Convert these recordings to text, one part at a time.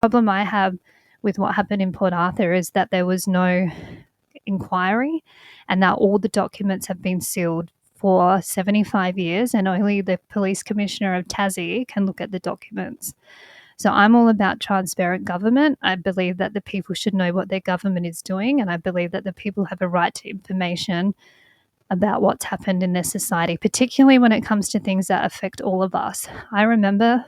problem I have with what happened in Port Arthur is that there was no inquiry and that all the documents have been sealed for 75 years and only the police commissioner of Tassie can look at the documents. So I'm all about transparent government. I believe that the people should know what their government is doing, and I believe that the people have a right to information about what's happened in their society, particularly when it comes to things that affect all of us. I remember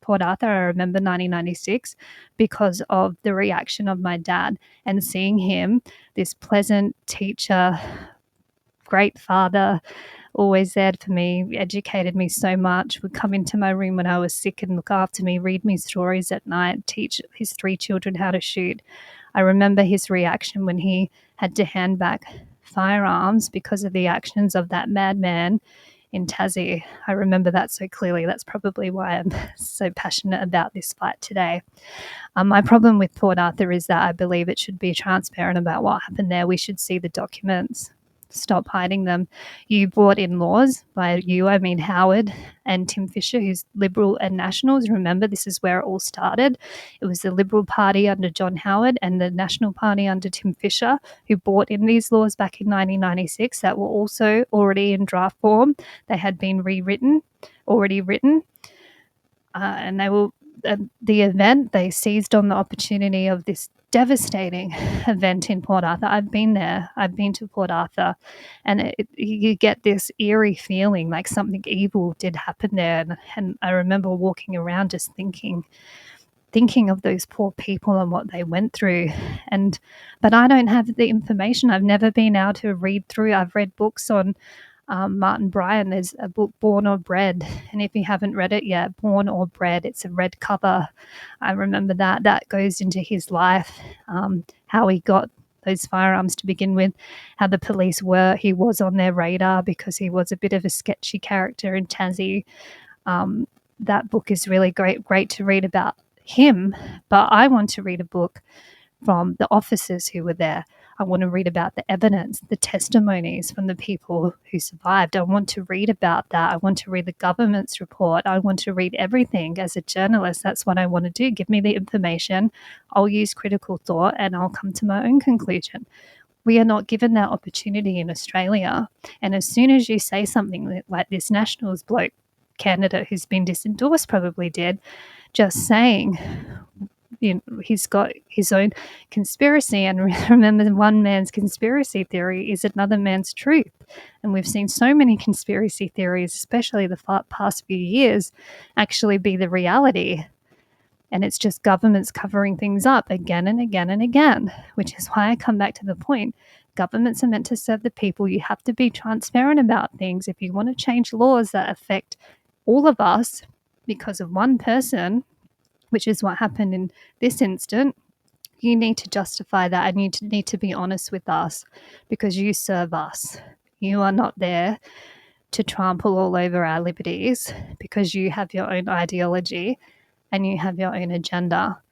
Port Arthur, I remember 1996 because of the reaction of my dad and seeing him, this pleasant teacher, great father, always there for me, educated me so much, would come into my room when I was sick and look after me, read me stories at night, teach his 3 children how to shoot. I remember his reaction when he had to hand back firearms because of the actions of that madman in Tassie. I remember that so clearly. That's probably why I'm so passionate about this fight today. My problem with Port Arthur is that I believe it should be transparent about what happened there. We should see the documents. Stop hiding them. You brought in laws, by you, I mean Howard and Tim Fisher, who's Liberal and Nationals. Remember, this is where it all started. It was the Liberal Party under John Howard and the National Party under Tim Fisher who brought in these laws back in 1996 that were also already in draft form. They had been rewritten, already written, and they were the event, they seized on the opportunity of this devastating event in Port Arthur. I've been there. I've been to Port Arthur, and you get this eerie feeling like something evil did happen there. And I remember walking around just thinking of those poor people and what they went through. But I don't have the information. I've never been able to read through. I've read books on Martin Bryan. There's a book, Born or Bred, and if you haven't read it yet, Born or Bred, it's a red cover. I remember that goes into his life, how he got those firearms to begin with, how the police he was on their radar because he was a bit of a sketchy character in Tassie. That book is really great to read about him, but I want to read a book from the officers who were there. I want to read about the evidence, the testimonies from the people who survived. I want to read about that. I want to read the government's report. I want to read everything as a journalist. That's what I want to do. Give me the information. I'll use critical thought and I'll come to my own conclusion. We are not given that opportunity in Australia. And as soon as you say something like this Nationals bloke candidate who's been disendorsed probably did, just saying, he's got his own conspiracy, and remember, one man's conspiracy theory is another man's truth. And we've seen so many conspiracy theories, especially the past few years, actually be the reality. And it's just governments covering things up again and again and again, which is why I come back to the point. Governments are meant to serve the people. You have to be transparent about things. If you want to change laws that affect all of us because of one person, which is what happened in this instant, you need to justify that, and you need to be honest with us because you serve us. You are not there to trample all over our liberties because you have your own ideology and you have your own agenda.